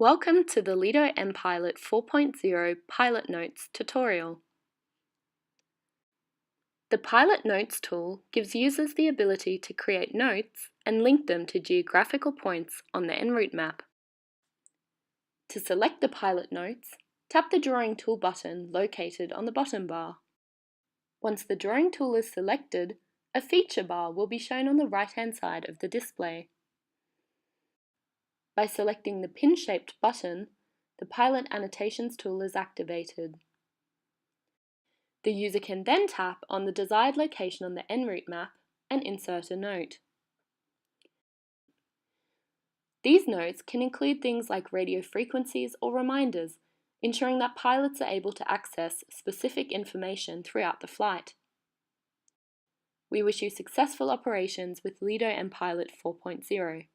Welcome to the Lido mPilot 4.0 Pilot Notes tutorial. The Pilot Notes tool gives users the ability to create notes and link them to geographical points on the enroute map. To select the pilot notes, tap the Drawing Tool button located on the bottom bar. Once the Drawing Tool is selected, a feature bar will be shown on the right-hand side of the display. By selecting the pin-shaped button, the Pilot Annotations tool is activated. The user can then tap on the desired location on the enroute map and insert a note. These notes can include things like radio frequencies or reminders, ensuring that pilots are able to access specific information throughout the flight. We wish you successful operations with Lido mPilot 4.0.